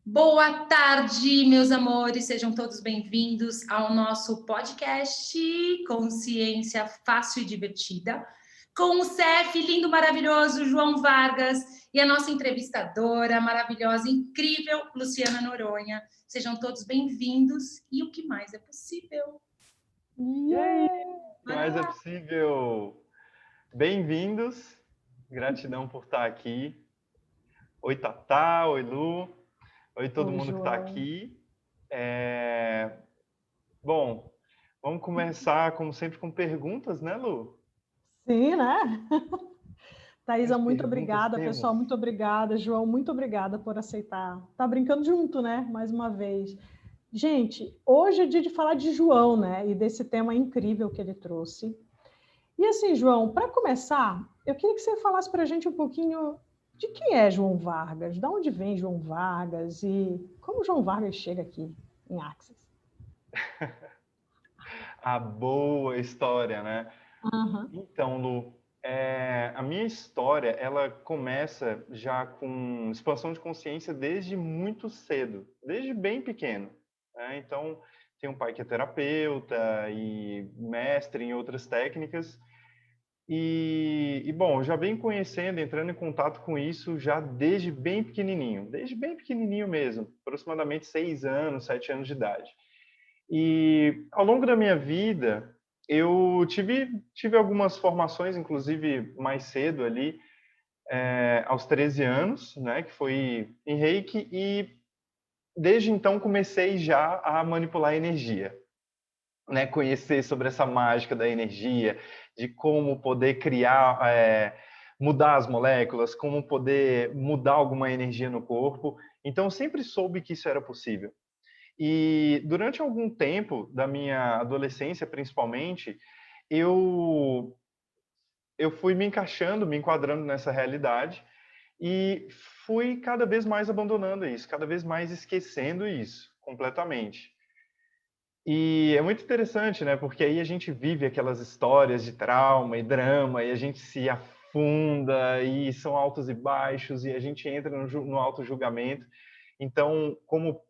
Boa tarde, meus amores, sejam todos bem-vindos ao nosso podcast Consciência Fácil e Divertida, com o CEF lindo, maravilhoso, João Vargas, e a nossa entrevistadora maravilhosa, incrível, Luciana Noronha. Sejam todos bem-vindos e o que mais é possível. E aí, o que mais é possível? Bem-vindos, gratidão por estar aqui. Oi, Tatá, oi, Lu, oi todo mundo que está aqui. Bom, vamos começar, como sempre, com perguntas, né, Lu? Sim, né? Thaisa, muito perguntas obrigada. temos? Pessoal, muito obrigada. João, muito obrigada por aceitar. Tá brincando junto, né? Mais uma vez. Gente, hoje é dia de falar de João, né? E desse tema incrível que ele trouxe. E assim, João, para começar, eu queria que você falasse para a gente um pouquinho de quem é João Vargas, de onde vem João Vargas e como João Vargas chega aqui em Axis. A boa história, né? Uhum. Então, Lu, a minha história, ela começa já com expansão de consciência desde muito cedo, desde bem pequeno, né? Então, tenho um pai que é terapeuta e mestre em outras técnicas. Bom, eu já venho conhecendo, entrando em contato com isso já desde bem pequenininho mesmo, aproximadamente 6 anos, 7 anos de idade. E ao longo da minha vida, eu tive algumas formações, inclusive mais cedo ali, aos 13 anos, né, que foi em Reiki, e desde então comecei já a manipular energia, né, conhecer sobre essa mágica da energia, de como poder criar, mudar as moléculas, como poder mudar alguma energia no corpo. Então, eu sempre soube que isso era possível. E durante algum tempo da minha adolescência, principalmente, eu fui me encaixando, me enquadrando nessa realidade e fui cada vez mais abandonando isso, cada vez mais esquecendo isso completamente. E é muito interessante, né? Porque aí a gente vive aquelas histórias de trauma e drama e a gente se afunda e são altos e baixos e a gente entra no auto-julgamento. Então, como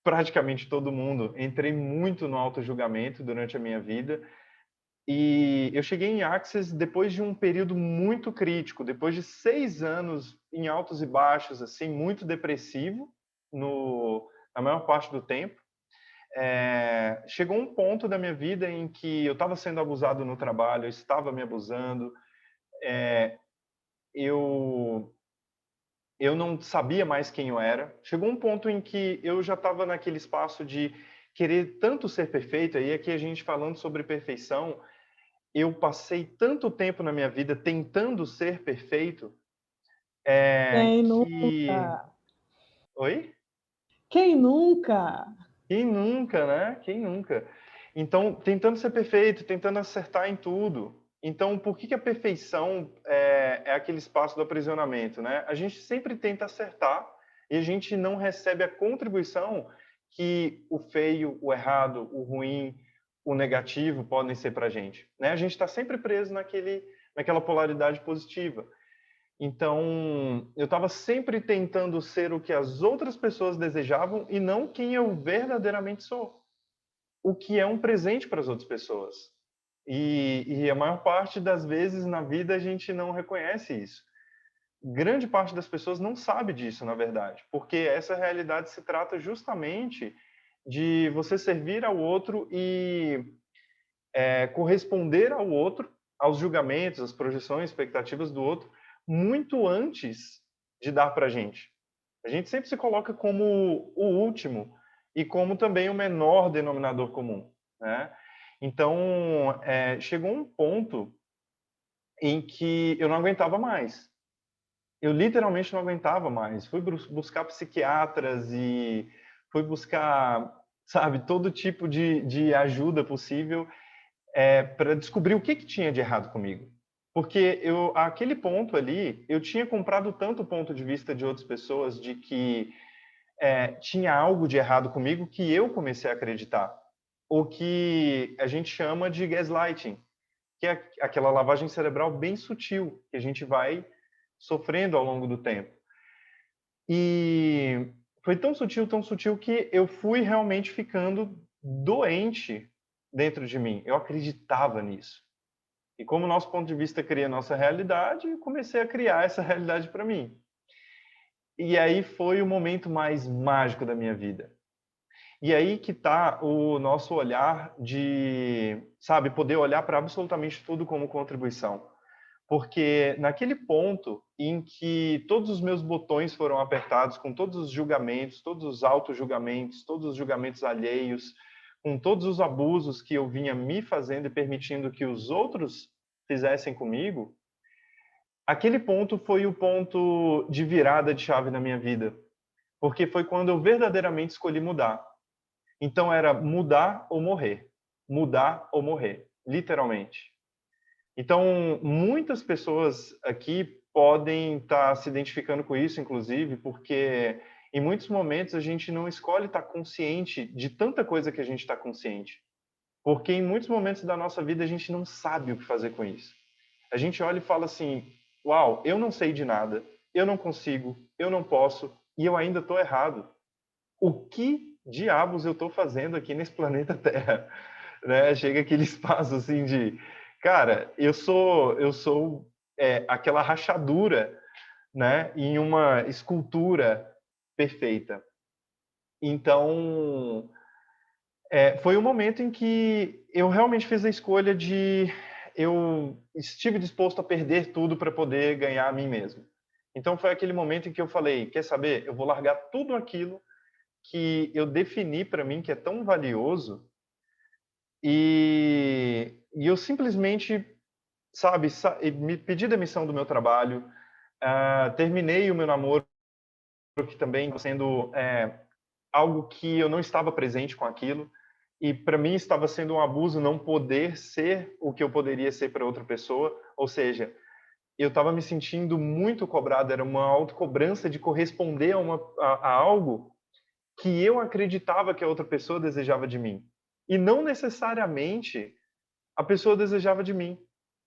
praticamente todo mundo, entrei muito no auto-julgamento durante a minha vida. E eu cheguei em Axis depois de um período muito crítico, depois de 6 anos em altos e baixos, assim, muito depressivo na maior parte do tempo. Chegou um ponto da minha vida em que eu estava sendo abusado no trabalho, eu estava me abusando, eu não sabia mais quem eu era. Chegou um ponto em que eu já estava naquele espaço de querer tanto ser perfeito, aí aqui a gente falando sobre perfeição, eu passei tanto tempo na minha vida tentando ser perfeito, Quem que... nunca? Oi? Quem nunca? Quem nunca, né? Quem nunca? Então, tentando ser perfeito, tentando acertar em tudo. Então, por que a perfeição é aquele espaço do aprisionamento, né? A gente sempre tenta acertar e a gente não recebe a contribuição que o feio, o errado, o ruim, o negativo podem ser para a gente, né? A gente está sempre preso naquela polaridade positiva. Então, eu estava sempre tentando ser o que as outras pessoas desejavam e não quem eu verdadeiramente sou. O que é um presente para as outras pessoas. E a maior parte das vezes na vida a gente não reconhece isso. Grande parte das pessoas não sabe disso, na verdade, porque essa realidade se trata justamente de você servir ao outro e corresponder ao outro, aos julgamentos, às projeções, expectativas do outro, muito antes de dar para a gente. A gente sempre se coloca como o último e como também o menor denominador comum, né? Então, chegou um ponto em que eu não aguentava mais. Eu literalmente não aguentava mais. Fui buscar psiquiatras e fui buscar, sabe, todo tipo de ajuda possível para descobrir o que tinha de errado comigo. Porque aquele ponto ali, eu tinha comprado tanto o ponto de vista de outras pessoas de que tinha algo de errado comigo que eu comecei a acreditar. O que a gente chama de gaslighting, que é aquela lavagem cerebral bem sutil que a gente vai sofrendo ao longo do tempo. E foi tão sutil que eu fui realmente ficando doente dentro de mim. Eu acreditava nisso. E como o nosso ponto de vista cria a nossa realidade, eu comecei a criar essa realidade para mim. E aí foi o momento mais mágico da minha vida. E aí que está o nosso olhar de, sabe, poder olhar para absolutamente tudo como contribuição. Porque naquele ponto em que todos os meus botões foram apertados, com todos os julgamentos, todos os auto-julgamentos, todos os julgamentos alheios, com todos os abusos que eu vinha me fazendo e permitindo que os outros fizessem comigo, aquele ponto foi o ponto de virada de chave na minha vida. Porque foi quando eu verdadeiramente escolhi mudar. Então era mudar ou morrer. Mudar ou morrer, literalmente. Então, muitas pessoas aqui podem estar se identificando com isso, inclusive, porque em muitos momentos a gente não escolhe estar consciente de tanta coisa que a gente está consciente. Porque em muitos momentos da nossa vida a gente não sabe o que fazer com isso. A gente olha e fala assim: uau, eu não sei de nada, eu não consigo, eu não posso e eu ainda estou errado. O que diabos eu estou fazendo aqui nesse planeta Terra? Né? Chega aquele espaço assim de, cara, eu sou aquela rachadura, né, em uma escultura perfeita. Então, foi um momento em que eu realmente fiz a escolha de eu estive disposto a perder tudo para poder ganhar a mim mesmo. Então foi aquele momento em que eu falei, quer saber? Eu vou largar tudo aquilo que eu defini para mim que é tão valioso e eu simplesmente, sabe, me pedi demissão do meu trabalho, terminei o meu namoro, que também está sendo algo que eu não estava presente com aquilo, e para mim estava sendo um abuso não poder ser o que eu poderia ser para outra pessoa, ou seja, eu estava me sentindo muito cobrado, era uma autocobrança de corresponder a algo que eu acreditava que a outra pessoa desejava de mim. E não necessariamente a pessoa desejava de mim.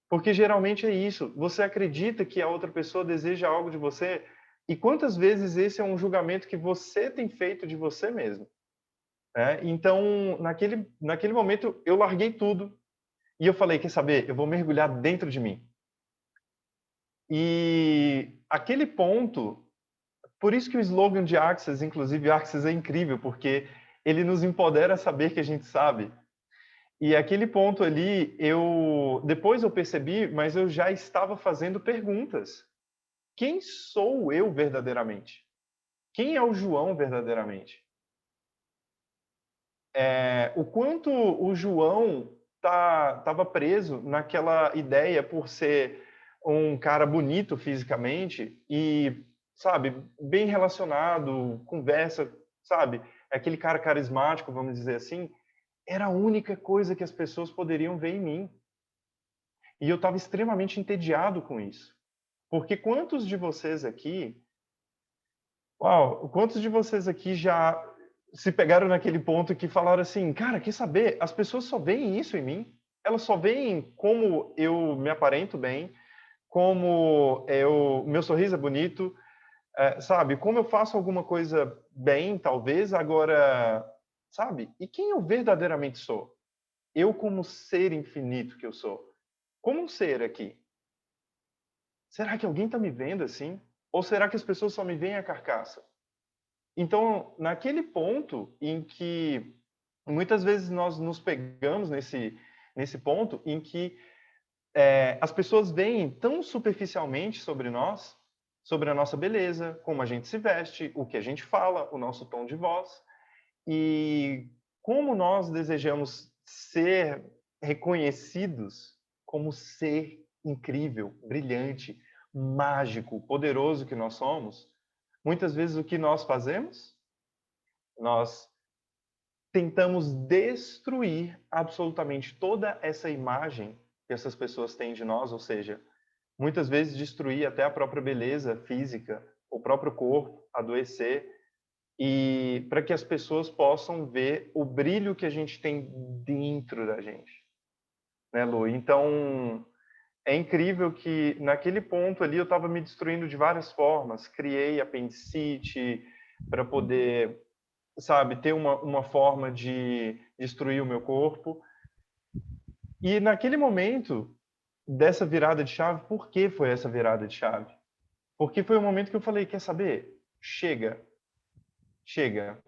Porque geralmente é isso. Você acredita que a outra pessoa deseja algo de você, e quantas vezes esse é um julgamento que você tem feito de você mesmo? Né? Então, naquele momento, eu larguei tudo e eu falei, quer saber? Eu vou mergulhar dentro de mim. E aquele ponto, por isso que o slogan de Access, inclusive Access é incrível, porque ele nos empodera a saber que a gente sabe. E aquele ponto ali, depois eu percebi, mas eu já estava fazendo perguntas. Quem sou eu verdadeiramente? Quem é o João verdadeiramente? O quanto o João estava preso naquela ideia por ser um cara bonito fisicamente e, sabe, bem relacionado, conversa, sabe, aquele cara carismático, vamos dizer assim, era a única coisa que as pessoas poderiam ver em mim. E eu estava extremamente entediado com isso. Porque quantos de vocês aqui, uau, quantos de vocês aqui já se pegaram naquele ponto que falaram assim, cara, quer saber? As pessoas só veem isso em mim. Elas só veem como eu me aparento bem, como meu sorriso é bonito, sabe? Como eu faço alguma coisa bem, talvez, agora, sabe? E quem eu verdadeiramente sou? Eu como ser infinito que eu sou. Como um ser aqui. Será que alguém está me vendo assim? Ou será que as pessoas só me veem a carcaça? Então, naquele ponto em que muitas vezes nós nos pegamos nesse ponto em que as pessoas veem tão superficialmente sobre nós, sobre a nossa beleza, como a gente se veste, o que a gente fala, o nosso tom de voz, e como nós desejamos ser reconhecidos como ser incrível, brilhante, mágico, poderoso que nós somos, muitas vezes o que nós fazemos? Nós tentamos destruir absolutamente toda essa imagem que essas pessoas têm de nós, ou seja, muitas vezes destruir até a própria beleza física, o próprio corpo, adoecer, e para que as pessoas possam ver o brilho que a gente tem dentro da gente, né, Lu? Então, é incrível que naquele ponto ali eu estava me destruindo de várias formas. Criei apendicite, para poder, sabe, ter uma forma de destruir o meu corpo. E naquele momento dessa virada de chave, por que foi essa virada de chave? Porque foi o momento que eu falei, quer saber? Chega, chega.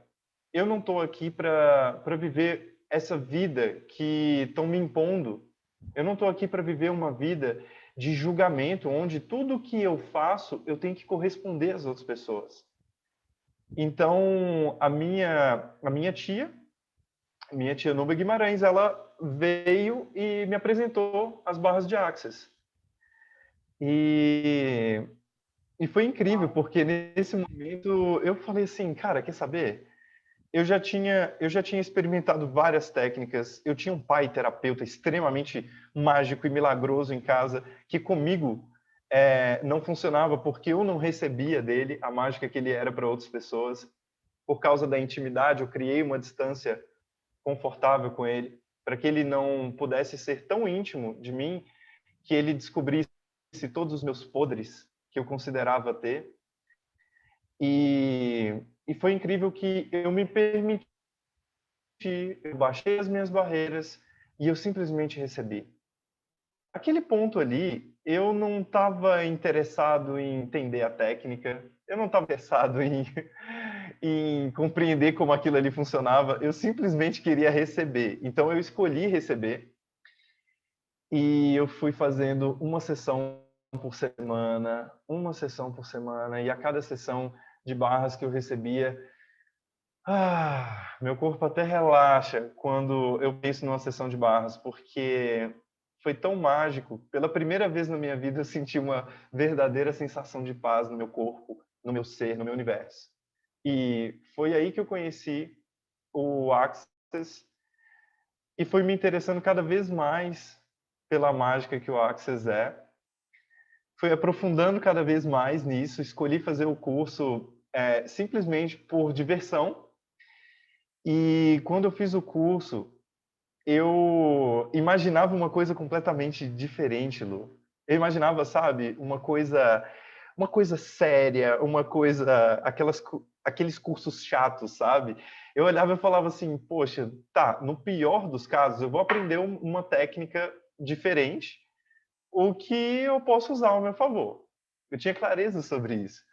Eu não estou aqui para viver essa vida que estão me impondo. Eu não estou aqui para viver uma vida de julgamento, onde tudo que eu faço eu tenho que corresponder às outras pessoas. Então, a minha tia Nuba Guimarães, ela veio e me apresentou as barras de Access. E foi incrível, porque nesse momento eu falei assim, cara, quer saber? Eu já tinha experimentado várias técnicas. Eu tinha um pai terapeuta extremamente mágico e milagroso em casa, que comigo não funcionava porque eu não recebia dele a mágica que ele era para outras pessoas. Por causa da intimidade, eu criei uma distância confortável com ele, para que ele não pudesse ser tão íntimo de mim que ele descobrisse todos os meus podres que eu considerava ter. E foi incrível que eu me permiti, eu baixei as minhas barreiras e eu simplesmente recebi. Aquele ponto ali, eu não estava interessado em entender a técnica, eu não estava interessado em compreender como aquilo ali funcionava, eu simplesmente queria receber. Então eu escolhi receber e eu fui fazendo uma sessão por semana, e a cada sessão de barras que eu recebia, meu corpo até relaxa quando eu penso numa sessão de barras, porque foi tão mágico. Pela primeira vez na minha vida, eu senti uma verdadeira sensação de paz no meu corpo, no meu ser, no meu universo. E foi aí que eu conheci o Access e foi me interessando cada vez mais pela mágica que o Access é. Fui aprofundando cada vez mais nisso, escolhi fazer o curso simplesmente por diversão. E quando eu fiz o curso, eu imaginava uma coisa completamente diferente, Lu. Eu imaginava, sabe, uma coisa séria, uma coisa, aqueles cursos chatos, sabe? Eu olhava e falava assim, poxa, tá, no pior dos casos, eu vou aprender uma técnica diferente, o que eu posso usar ao meu favor. Eu tinha clareza sobre isso.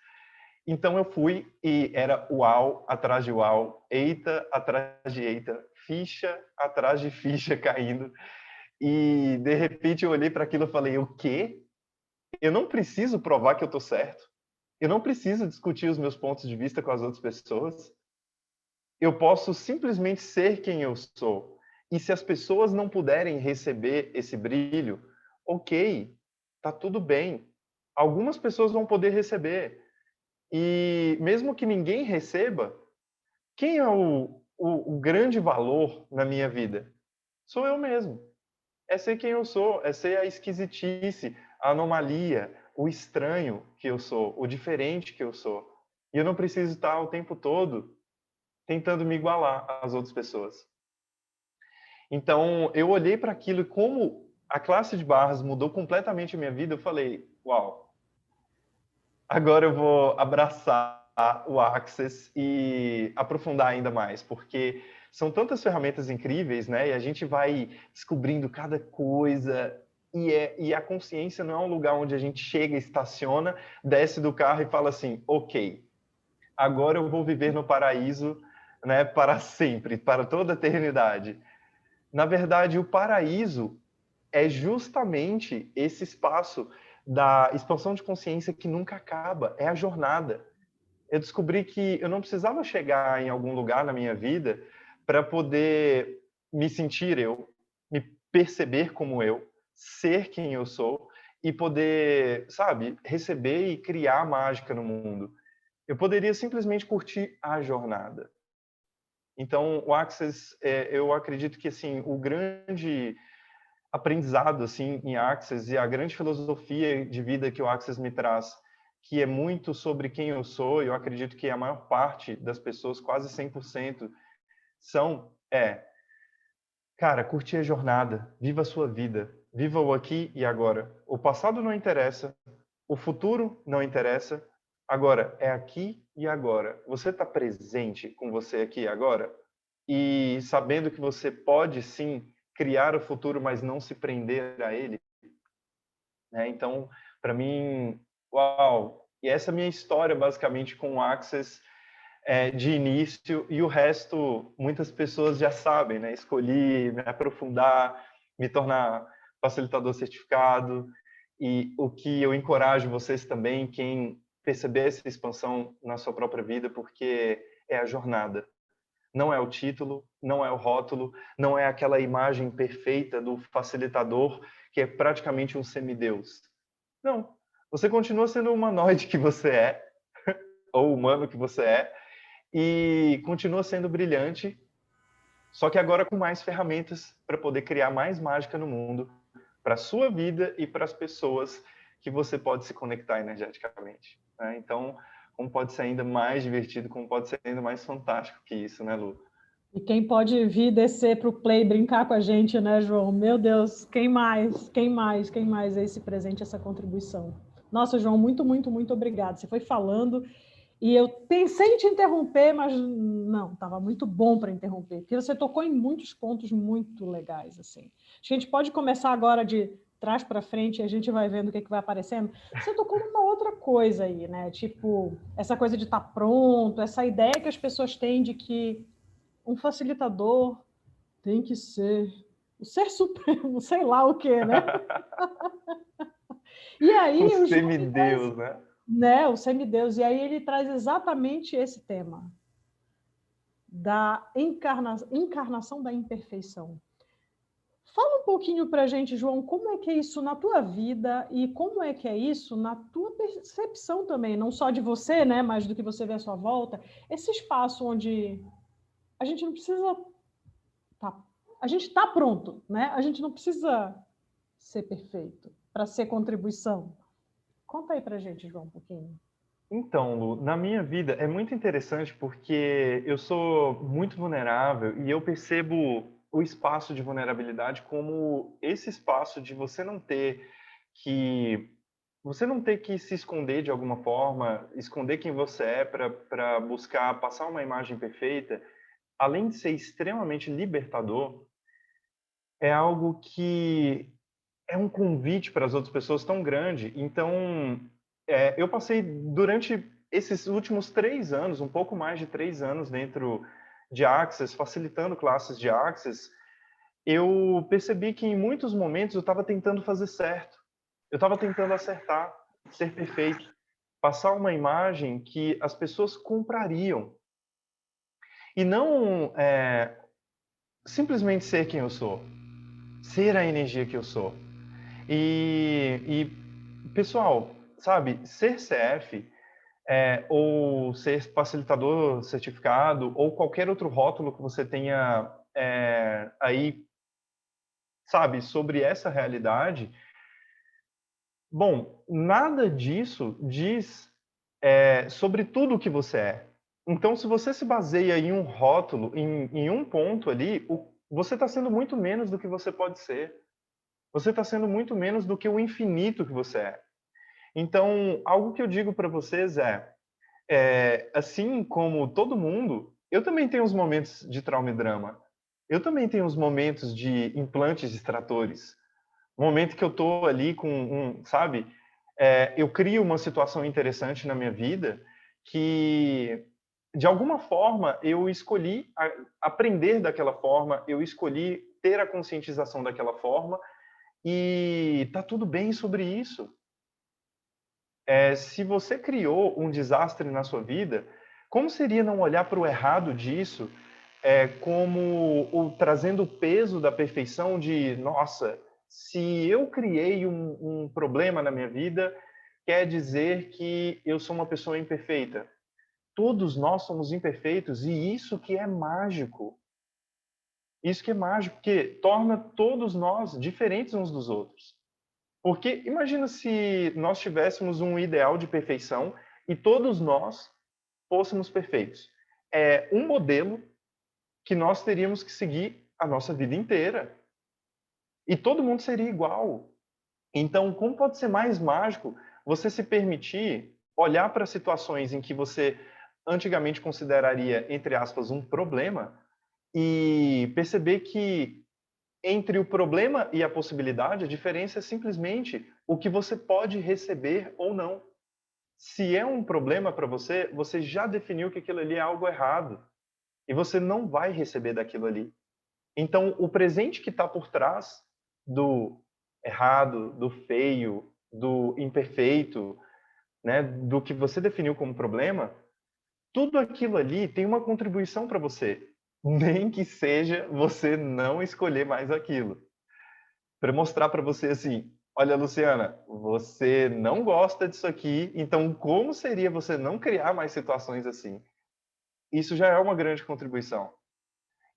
Então eu fui e era uau atrás de uau, eita atrás de eita, ficha atrás de ficha caindo. E de repente eu olhei para aquilo e falei: o quê? Eu não preciso provar que eu estou certo. Eu não preciso discutir os meus pontos de vista com as outras pessoas. Eu posso simplesmente ser quem eu sou. E se as pessoas não puderem receber esse brilho, ok, tá tudo bem. Algumas pessoas vão poder receber. E mesmo que ninguém receba, quem é o grande valor na minha vida? Sou eu mesmo. É ser quem eu sou, é ser a esquisitice, a anomalia, o estranho que eu sou, o diferente que eu sou. E eu não preciso estar o tempo todo tentando me igualar às outras pessoas. Então, eu olhei para aquilo e como a classe de barras mudou completamente a minha vida, eu falei, uau, agora eu vou abraçar o Access e aprofundar ainda mais, porque são tantas ferramentas incríveis, né? E a gente vai descobrindo cada coisa. E a consciência não é um lugar onde a gente chega, estaciona, desce do carro e fala assim, ok, agora eu vou viver no paraíso, né, para sempre, para toda a eternidade. Na verdade, o paraíso é justamente esse espaço da expansão de consciência que nunca acaba, é a jornada. Eu descobri que eu não precisava chegar em algum lugar na minha vida para poder me sentir eu, me perceber como eu, ser quem eu sou e poder, sabe, receber e criar mágica no mundo. Eu poderia simplesmente curtir a jornada. Então, o Access, eu acredito que assim, o grande aprendizado assim em Access e a grande filosofia de vida que o Access me traz, que é muito sobre quem eu sou, e eu acredito que a maior parte das pessoas, quase 100%, cara, curtir a jornada, viva a sua vida, viva o aqui e agora. O passado não interessa, o futuro não interessa, agora é aqui e agora? Você está presente com você aqui e agora? E sabendo que você pode, sim, criar o futuro, mas não se prender a ele? Né? Então, para mim, uau! E essa é a minha história, basicamente, com o Access de início, e o resto, muitas pessoas já sabem, né? Escolhi me aprofundar, me tornar facilitador certificado, e o que eu encorajo vocês também, quem perceber essa expansão na sua própria vida, porque é a jornada. Não é o título, não é o rótulo, não é aquela imagem perfeita do facilitador que é praticamente um semideus. Não. Você continua sendo o humanoide que você é, ou humano que você é, e continua sendo brilhante, só que agora com mais ferramentas para poder criar mais mágica no mundo, para a sua vida e para as pessoas que você pode se conectar energeticamente. Né? Então, como pode ser ainda mais divertido, como pode ser ainda mais fantástico que isso, né, Lu? E quem pode vir descer para o Play brincar com a gente, né, João? Meu Deus, quem mais? Quem mais? Quem mais é esse presente, essa contribuição? Nossa, João, muito, muito, muito obrigado. Você foi falando e eu pensei em te interromper, mas não, estava muito bom para interromper, porque você tocou em muitos pontos muito legais, assim. Acho que a gente pode começar agora de trás para frente e a gente vai vendo o que vai aparecendo. Você tocou numa outra coisa aí, né? Tipo, essa coisa de estar pronto, essa ideia que as pessoas têm de que um facilitador tem que ser o ser supremo, sei lá o quê, né? E aí O o João traz, semideus, né? O semideus. E aí ele traz exatamente esse tema da encarnação da imperfeição. Fala um pouquinho para a gente, João, como é que é isso na tua vida e como é que é isso na tua percepção também, não só de você, né, mas do que você vê à sua volta, esse espaço onde a gente não precisa a gente está pronto, né? A gente não precisa ser perfeito para ser contribuição. Conta aí para a gente, João, um pouquinho. Então, Lu, na minha vida é muito interessante porque eu sou muito vulnerável e eu percebo o espaço de vulnerabilidade como esse espaço de você não ter que se esconder de alguma forma, esconder quem você é para buscar passar uma imagem perfeita, além de ser extremamente libertador, é algo que é um convite para as outras pessoas tão grande. Então, eu passei durante esses últimos 3 anos, um pouco mais de 3 anos dentro de Access, facilitando classes de Access, eu percebi que em muitos momentos eu estava tentando fazer certo. Eu estava tentando acertar, ser perfeito, passar uma imagem que as pessoas comprariam. E não simplesmente ser quem eu sou, ser a energia que eu sou. Pessoal, sabe, ser CF ou ser facilitador certificado ou qualquer outro rótulo que você tenha aí, sabe, sobre essa realidade, bom, nada disso diz sobre tudo o que você é. Então, se você se baseia em um rótulo, em um ponto ali, você está sendo muito menos do que você pode ser. Você está sendo muito menos do que o infinito que você é. Então, algo que eu digo para vocês assim como todo mundo, eu também tenho os momentos de trauma e drama. Eu também tenho os momentos de implantes distratores. Momento que eu tô ali com sabe? Eu crio uma situação interessante na minha vida que, de alguma forma, eu escolhi aprender daquela forma, eu escolhi ter a conscientização daquela forma e tá tudo bem sobre isso. Se você criou um desastre na sua vida, como seria não olhar para o errado disso como trazendo o peso da perfeição de, nossa, se eu criei um problema na minha vida, quer dizer que eu sou uma pessoa imperfeita. Todos nós somos imperfeitos e isso que é mágico. Isso que é mágico, porque torna todos nós diferentes uns dos outros. Porque imagina se nós tivéssemos um ideal de perfeição e todos nós fôssemos perfeitos. É um modelo que nós teríamos que seguir a nossa vida inteira. E todo mundo seria igual. Então, como pode ser mais mágico você se permitir olhar para situações em que você antigamente consideraria, entre aspas, um problema, e perceber que entre o problema e a possibilidade, a diferença é simplesmente o que você pode receber ou não. Se é um problema para você, você já definiu que aquilo ali é algo errado e você não vai receber daquilo ali. Então, o presente que está por trás do errado, do feio, do imperfeito, né, do que você definiu como problema, tudo aquilo ali tem uma contribuição para você, nem que seja você não escolher mais aquilo. Para mostrar para você assim, olha, Luciana, você não gosta disso aqui, então como seria você não criar mais situações assim? Isso já é uma grande contribuição.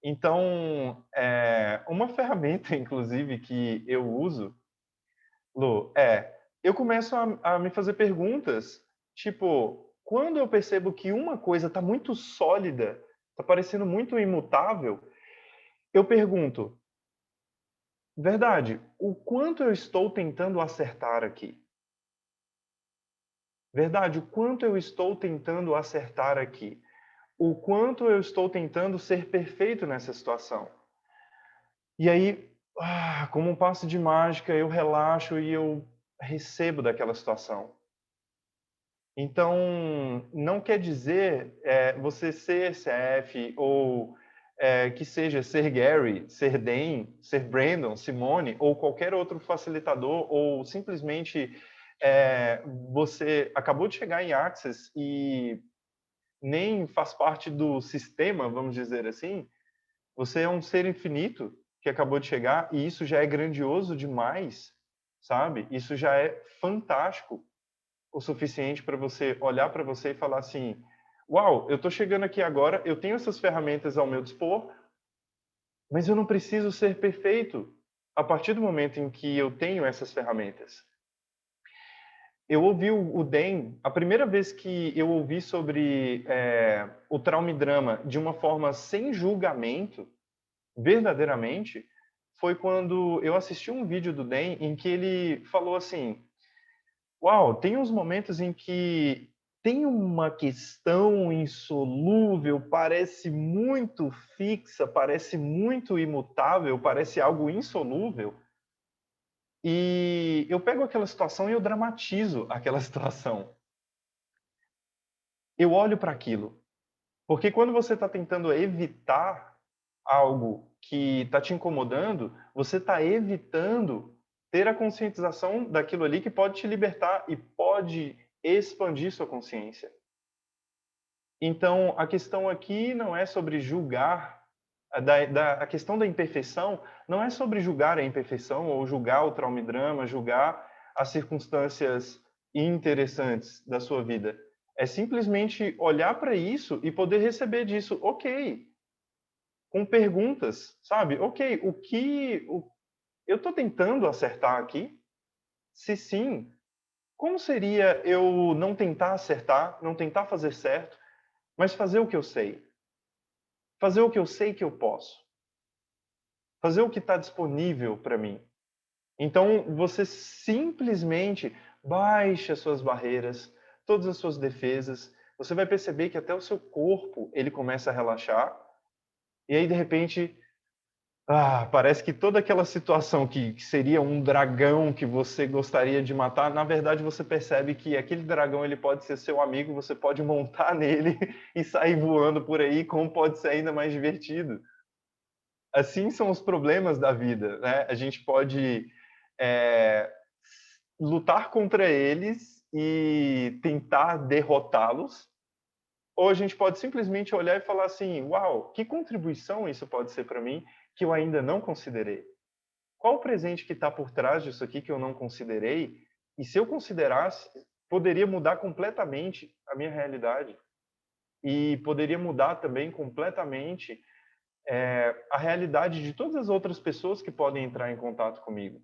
Então, uma ferramenta, inclusive, que eu uso, Lu, eu começo a me fazer perguntas, tipo, quando eu percebo que uma coisa está muito sólida, está parecendo muito imutável, eu pergunto, verdade, o quanto eu estou tentando acertar aqui? Verdade, o quanto eu estou tentando acertar aqui? O quanto eu estou tentando ser perfeito nessa situação? E aí, como um passe de mágica, eu relaxo e eu recebo daquela situação. Então, não quer dizer você ser CF ou que seja ser Gary, ser Dan, ser Brandon, Simone ou qualquer outro facilitador ou simplesmente você acabou de chegar em Access e nem faz parte do sistema, vamos dizer assim. Você é um ser infinito que acabou de chegar e isso já é grandioso demais, sabe? Isso já é fantástico o suficiente para você olhar para você e falar assim, uau, eu estou chegando aqui agora, eu tenho essas ferramentas ao meu dispor, mas eu não preciso ser perfeito a partir do momento em que eu tenho essas ferramentas. Eu ouvi o Dan, a primeira vez que eu ouvi sobre o trauma e drama de uma forma sem julgamento, verdadeiramente, foi quando eu assisti um vídeo do Dan em que ele falou assim, uau, tem uns momentos em que tem uma questão insolúvel, parece muito fixa, parece muito imutável, parece algo insolúvel. E eu pego aquela situação e eu dramatizo aquela situação. Eu olho para aquilo. Porque quando você está tentando evitar algo que está te incomodando, você está evitando ter a conscientização daquilo ali que pode te libertar e pode expandir sua consciência. Então, a questão aqui não é sobre julgar, a questão da imperfeição não é sobre julgar a imperfeição ou julgar o trauma e drama, julgar as circunstâncias interessantes da sua vida. É simplesmente olhar para isso e poder receber disso, ok, com perguntas, sabe? Ok, eu estou tentando acertar aqui? Se sim, como seria eu não tentar acertar, não tentar fazer certo, mas fazer o que eu sei? Fazer o que eu sei que eu posso. Fazer o que está disponível para mim. Então, você simplesmente baixa suas barreiras, todas as suas defesas. Você vai perceber que até o seu corpo ele começa a relaxar. E aí, de repente, parece que toda aquela situação que seria um dragão que você gostaria de matar, na verdade você percebe que aquele dragão ele pode ser seu amigo, você pode montar nele e sair voando por aí, como pode ser ainda mais divertido. Assim são os problemas da vida, né? A gente pode lutar contra eles e tentar derrotá-los, ou a gente pode simplesmente olhar e falar assim, uau, que contribuição isso pode ser para mim que eu ainda não considerei? Qual o presente que está por trás disso aqui que eu não considerei? E se eu considerasse, poderia mudar completamente a minha realidade. E poderia mudar também completamente a realidade de todas as outras pessoas que podem entrar em contato comigo.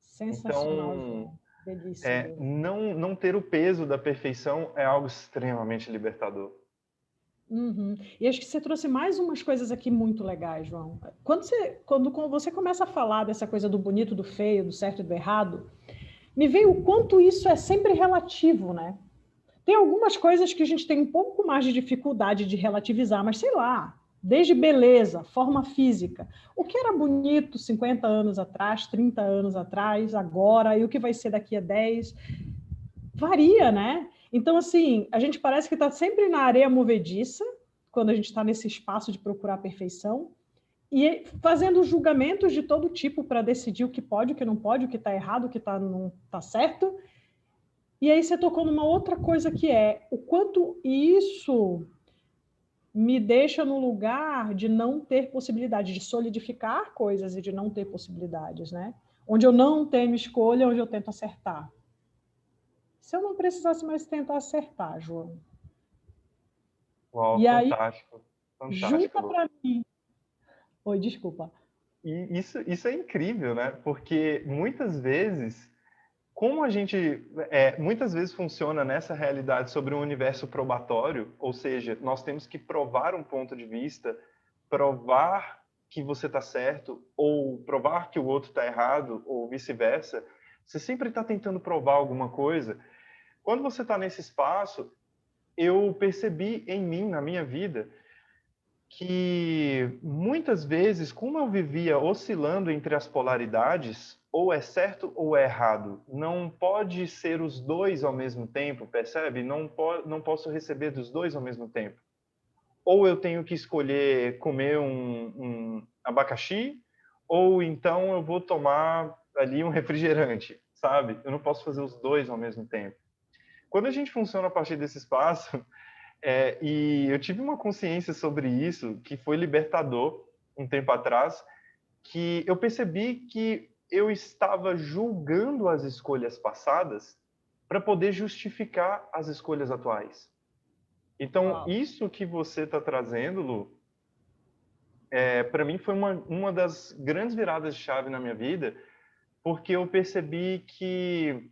Sensacional, Então, João. Belíssimo. não ter o peso da perfeição é algo extremamente libertador. Uhum. E acho que você trouxe mais umas coisas aqui muito legais, João. Quando você começa a falar dessa coisa do bonito, do feio, do certo e do errado, me veio o quanto isso é sempre relativo, né? Tem algumas coisas que a gente tem um pouco mais de dificuldade de relativizar, mas sei lá, desde beleza, forma física. O que era bonito 50 anos atrás, 30 anos atrás, agora, e o que vai ser daqui a 10, varia, né? Então, assim, a gente parece que está sempre na areia movediça, quando a gente está nesse espaço de procurar a perfeição, e fazendo julgamentos de todo tipo para decidir o que pode, o que não pode, o que está errado, o que não está certo. E aí você tocou numa outra coisa que é o quanto isso me deixa no lugar de não ter possibilidade, de solidificar coisas e de não ter possibilidades, né? Onde eu não tenho escolha, onde eu tento acertar. Se eu não precisasse mais tentar acertar, João. Uau, E aí, fantástico, fantástico, junta Lu. para mim. Oi, desculpa. E isso é incrível, né? Porque muitas vezes, como a gente muitas vezes funciona nessa realidade sobre um universo probatório, ou seja, nós temos que provar um ponto de vista, provar que você está certo, ou provar que o outro está errado, ou vice-versa, você sempre está tentando provar alguma coisa. Quando você está nesse espaço, eu percebi em mim, na minha vida, que muitas vezes, como eu vivia oscilando entre as polaridades, ou é certo ou é errado, não pode ser os dois ao mesmo tempo, percebe? Não posso receber dos dois ao mesmo tempo. Ou eu tenho que escolher comer um abacaxi, ou então eu vou tomar ali um refrigerante, sabe? Eu não posso fazer os dois ao mesmo tempo. Quando a gente funciona a partir desse espaço, e eu tive uma consciência sobre isso que foi libertador um tempo atrás, que eu percebi que eu estava julgando as escolhas passadas para poder justificar as escolhas atuais. Então, Uau. isso que você está trazendo, Lu, para mim foi uma das grandes viradas de chave na minha vida, porque eu percebi que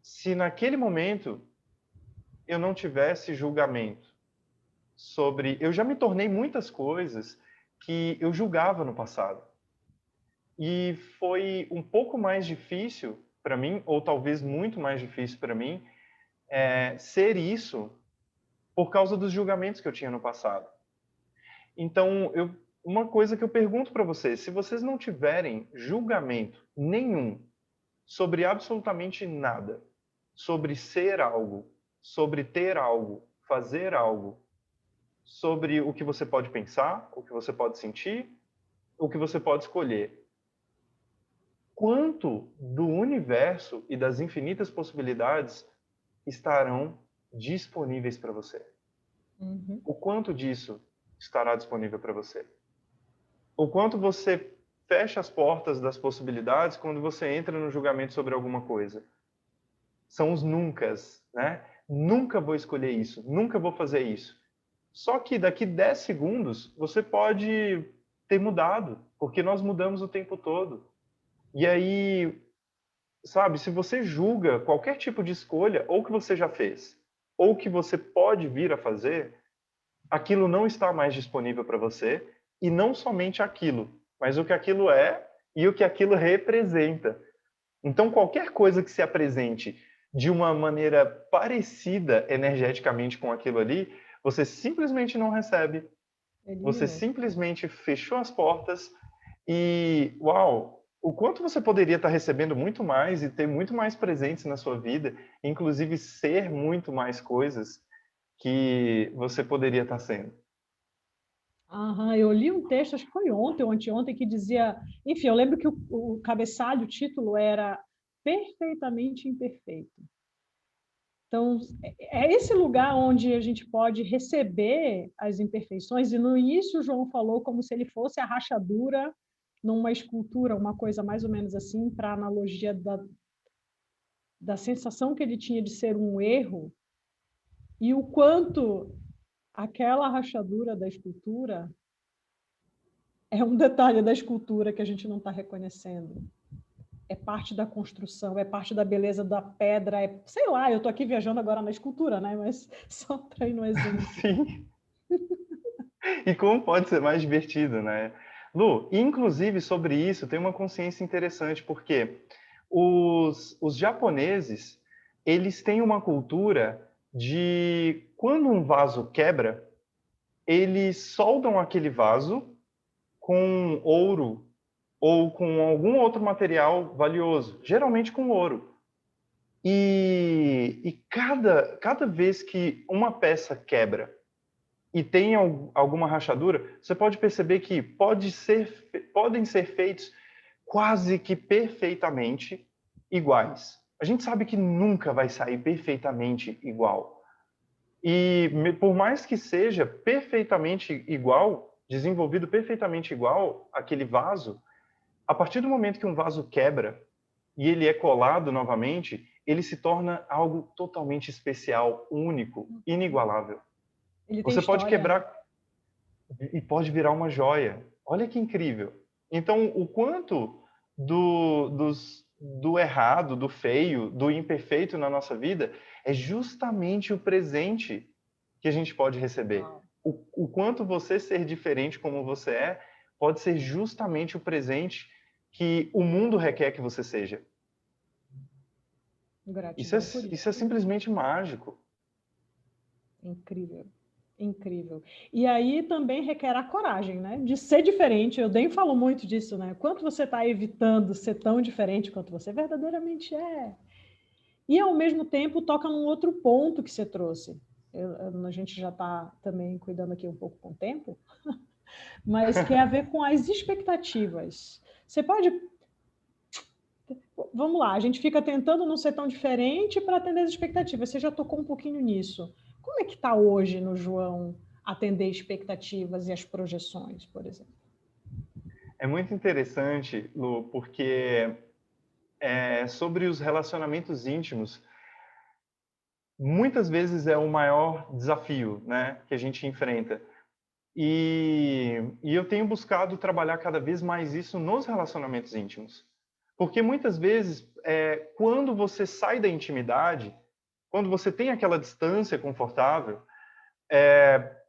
se naquele momento eu não tivesse julgamento sobre... Eu já me tornei muitas coisas que eu julgava no passado. E foi um pouco mais difícil para mim, ou talvez muito mais difícil para mim, ser isso por causa dos julgamentos que eu tinha no passado. Então, uma coisa que eu pergunto para vocês, se vocês não tiverem julgamento nenhum sobre absolutamente nada, sobre ser algo, sobre ter algo, fazer algo, sobre o que você pode pensar, o que você pode sentir, o que você pode escolher. Quanto do universo e das infinitas possibilidades estarão disponíveis para você? Uhum. O quanto disso estará disponível para você? O quanto você fecha as portas das possibilidades quando você entra no julgamento sobre alguma coisa? São os nuncas, né? Nunca vou escolher isso, nunca vou fazer isso. Só que daqui 10 segundos você pode ter mudado, porque nós mudamos o tempo todo. E aí, sabe, se você julga qualquer tipo de escolha, ou que você já fez, ou que você pode vir a fazer, aquilo não está mais disponível para você, e não somente aquilo, mas o que aquilo é e o que aquilo representa. Então, qualquer coisa que se apresente de uma maneira parecida energeticamente com aquilo ali, você simplesmente não recebe. Você Eliminou. simplesmente fechou as portas e, uau, o quanto você poderia estar recebendo muito mais e ter muito mais presentes na sua vida, inclusive ser muito mais coisas que você poderia estar sendo. Aham, eu li um texto, acho que foi ontem ou anteontem, que dizia... Enfim, eu lembro que o cabeçalho, o título era Perfeitamente Imperfeito. Então, é esse lugar onde a gente pode receber as imperfeições, e no início o João falou como se ele fosse a rachadura numa escultura, uma coisa mais ou menos assim, para analogia da sensação que ele tinha de ser um erro, e o quanto aquela rachadura da escultura é um detalhe da escultura que a gente não está reconhecendo. É parte da construção, é parte da beleza da pedra, sei lá, eu estou aqui viajando agora na escultura, né? Mas só para ir no exemplo. Sim. E como pode ser mais divertido, né? Lu, inclusive sobre isso tem uma consciência interessante, porque os japoneses, eles têm uma cultura de quando um vaso quebra, eles soldam aquele vaso com ouro ou com algum outro material valioso, geralmente com ouro. E cada vez que uma peça quebra e tem alguma rachadura, você pode perceber que podem ser feitos quase que perfeitamente iguais. A gente sabe que nunca vai sair perfeitamente igual. E por mais que seja perfeitamente igual, desenvolvido perfeitamente igual aquele vaso, a partir do momento que um vaso quebra e ele é colado novamente, ele se torna algo totalmente especial, único, inigualável. Ele tem Você pode história, né? quebrar e pode virar uma joia. Olha que incrível. Então, o quanto do errado, do feio, do imperfeito na nossa vida é justamente o presente que a gente pode receber. Uau, O quanto você ser diferente como você é pode ser justamente o presente que o mundo requer que você seja. gratidão por Isso é isso. simplesmente mágico. Incrível, incrível. E aí também requer a coragem, né? De ser diferente. Eu nem falo muito disso, né? Quanto você está evitando ser tão diferente quanto você verdadeiramente é. E ao mesmo tempo toca num outro ponto que você trouxe. A gente já está também cuidando aqui um pouco com o tempo, mas que é a ver com as expectativas. Você pode. Vamos lá, a gente fica tentando não ser tão diferente para atender as expectativas. Você já tocou um pouquinho nisso. Como é que está hoje no João atender expectativas e as projeções, por exemplo? É muito interessante, Lu, porque sobre os relacionamentos íntimos, muitas vezes é o maior desafio, né, que a gente enfrenta. E eu tenho buscado trabalhar cada vez mais isso nos relacionamentos íntimos. Porque muitas vezes, quando você sai da intimidade, quando você tem aquela distância confortável,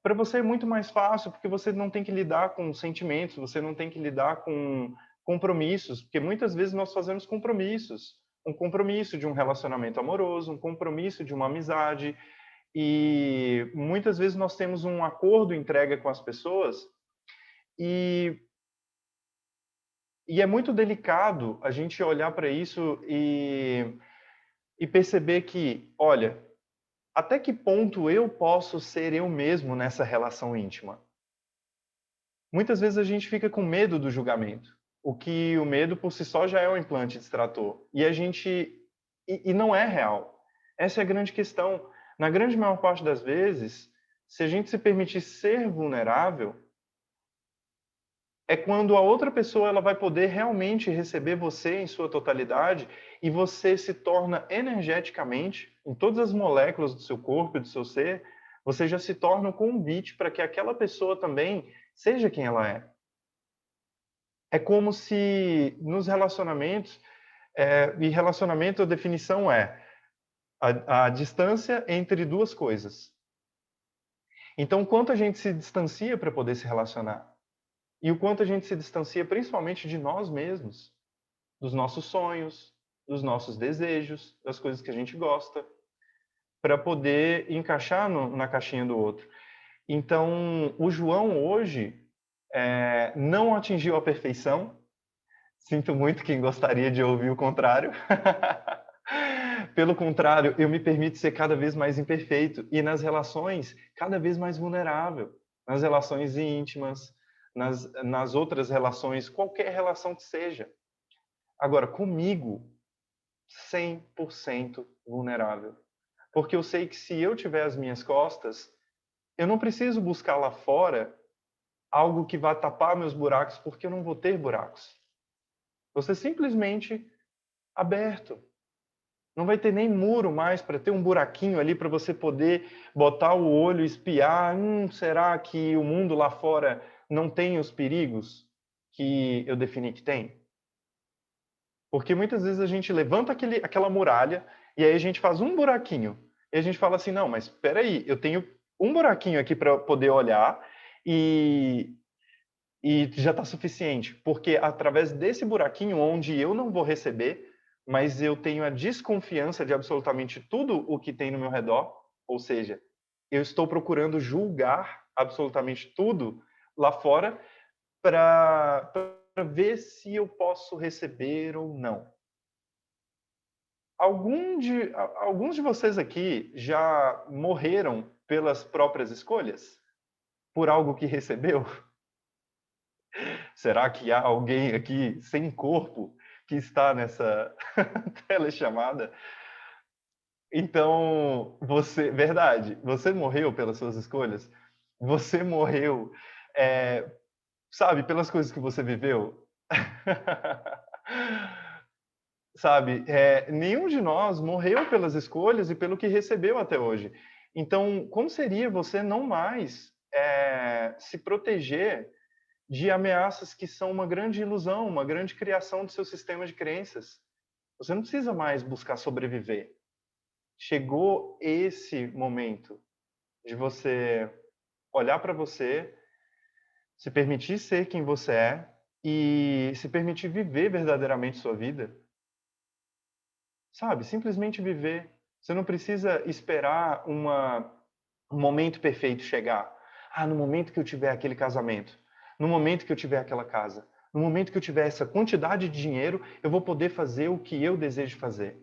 para você é muito mais fácil, porque você não tem que lidar com sentimentos, você não tem que lidar com compromissos, porque muitas vezes nós fazemos compromissos. Um compromisso de um relacionamento amoroso, um compromisso de uma amizade, e muitas vezes nós temos um acordo entrega com as pessoas e, e é muito delicado a gente olhar para isso e perceber que, olha, até que ponto eu posso ser eu mesmo nessa relação íntima? Muitas vezes a gente fica com medo do julgamento, o que o medo por si só já é um implante distrator. E não é real. Essa é a grande questão. Na grande maior parte das vezes, se a gente se permitir ser vulnerável, é quando a outra pessoa ela vai poder realmente receber você em sua totalidade e você se torna energeticamente, em todas as moléculas do seu corpo e do seu ser, você já se torna um convite para que aquela pessoa também seja quem ela é. É como se nos relacionamentos, e relacionamento a definição é a distância entre duas coisas. Então, o quanto a gente se distancia para poder se relacionar? E o quanto a gente se distancia principalmente de nós mesmos, dos nossos sonhos, dos nossos desejos, das coisas que a gente gosta, para poder encaixar na caixinha do outro. Então, o João hoje não atingiu a perfeição. Sinto muito quem gostaria de ouvir o contrário. Pelo contrário, eu me permito ser cada vez mais imperfeito e nas relações cada vez mais vulnerável. Nas relações íntimas, nas outras relações, qualquer relação que seja. Agora, comigo, 100% vulnerável. Porque eu sei que se eu tiver as minhas costas, eu não preciso buscar lá fora algo que vá tapar meus buracos, porque eu não vou ter buracos. Você simplesmente aberto. Não vai ter nem muro mais para ter um buraquinho ali para você poder botar o olho e espiar. Será que o mundo lá fora não tem os perigos que eu defini que tem? Porque muitas vezes a gente levanta aquela muralha e aí a gente faz um buraquinho. E a gente fala assim, não, mas espera aí, eu tenho um buraquinho aqui para poder olhar e já está suficiente. Porque através desse buraquinho onde eu não vou receber, mas eu tenho a desconfiança de absolutamente tudo o que tem no meu redor, Ou seja, eu estou procurando julgar absolutamente tudo lá fora para ver se eu posso receber ou não. Alguns de vocês aqui já morreram pelas próprias escolhas? Por algo que recebeu? Será que há alguém aqui sem corpo que está nessa telechamada? Então, verdade, você morreu pelas suas escolhas? Você morreu, sabe, pelas coisas que você viveu? Sabe, nenhum de nós morreu pelas escolhas e pelo que recebeu até hoje. Então, como seria você não mais se proteger de ameaças que são uma grande ilusão, uma grande criação do seu sistema de crenças? Você não precisa mais buscar sobreviver. Chegou esse momento de você olhar para você, se permitir ser quem você é e se permitir viver verdadeiramente sua vida. Sabe? Simplesmente viver. Você não precisa esperar um momento perfeito chegar. Ah, no momento que eu tiver aquele casamento, no momento que eu tiver aquela casa, no momento que eu tiver essa quantidade de dinheiro, eu vou poder fazer o que eu desejo fazer.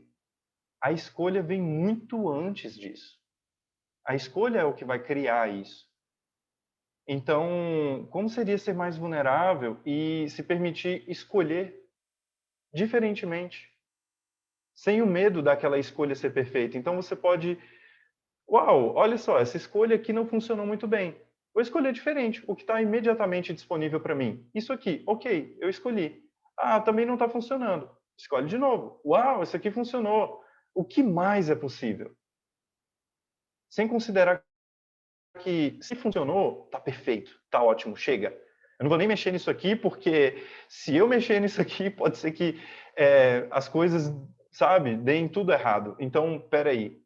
A escolha vem muito antes disso. A escolha é o que vai criar isso. Então, como seria ser mais vulnerável e se permitir escolher diferentemente, sem o medo daquela escolha ser perfeita? Então, você pode, uau, olha só, essa escolha aqui não funcionou muito bem. Vou escolher diferente, o que está imediatamente disponível para mim. Isso aqui, ok, eu escolhi. Ah, também não está funcionando. Escolhe de novo. Uau, isso aqui funcionou. O que mais é possível? Sem considerar que se funcionou, tá perfeito, tá ótimo, chega. Eu não vou nem mexer nisso aqui, porque se eu mexer nisso aqui, pode ser que as coisas, sabe, deem tudo errado. Então, peraí.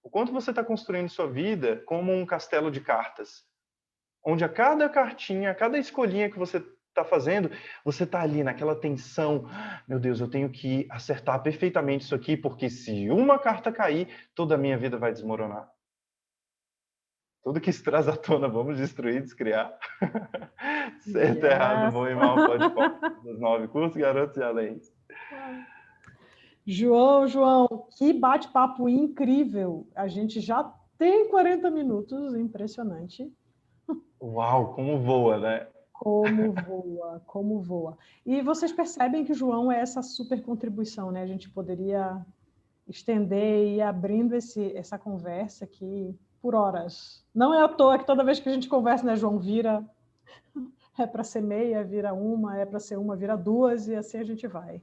O quanto você está construindo sua vida como um castelo de cartas, onde a cada cartinha, a cada escolhinha que você está fazendo, você está ali naquela tensão. Meu Deus, eu tenho que acertar perfeitamente isso aqui, porque se uma carta cair, toda a minha vida vai desmoronar. Tudo que isso traz à tona, vamos destruir, descriar. Certo, errado, bom e mal, pode dos 9 cursos, garotos e além. João, que bate-papo incrível. A gente já tem 40 minutos, impressionante. Uau, como voa, né? Como voa, como voa. E vocês percebem que o João é essa super contribuição, né? A gente poderia estender e ir abrindo essa conversa aqui por horas. Não é à toa que toda vez que a gente conversa, né, João, vira... É para ser meia, vira uma, é para ser uma, vira duas, e assim a gente vai.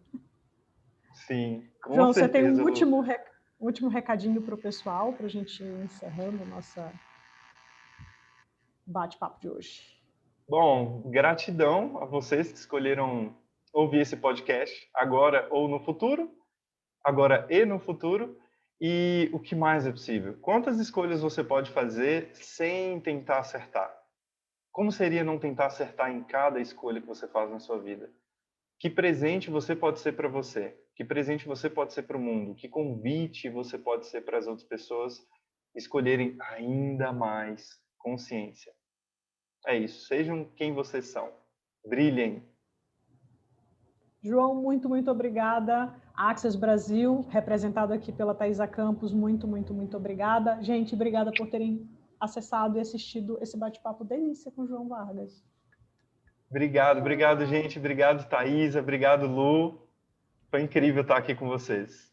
Sim, com João, certeza. você tem um último recadinho para o pessoal, para a gente ir encerrando nossa bate-papo de hoje. Bom, gratidão a vocês que escolheram ouvir esse podcast agora ou no futuro, agora e no futuro. E o que mais é possível? Quantas escolhas você pode fazer sem tentar acertar? Como seria não tentar acertar em cada escolha que você faz na sua vida? Que presente você pode ser para você? Que presente você pode ser para o mundo? Que convite você pode ser para as outras pessoas escolherem ainda mais consciência? É isso. Sejam quem vocês são. Brilhem. João, muito obrigada. Access Brasil, representado aqui pela Thaisa Campos, muito obrigada. Gente, obrigada por terem acessado e assistido esse bate-papo delícia com o João Vargas. Obrigado, gente. Obrigado, Thaisa. Obrigado, Lu. Foi incrível estar aqui com vocês.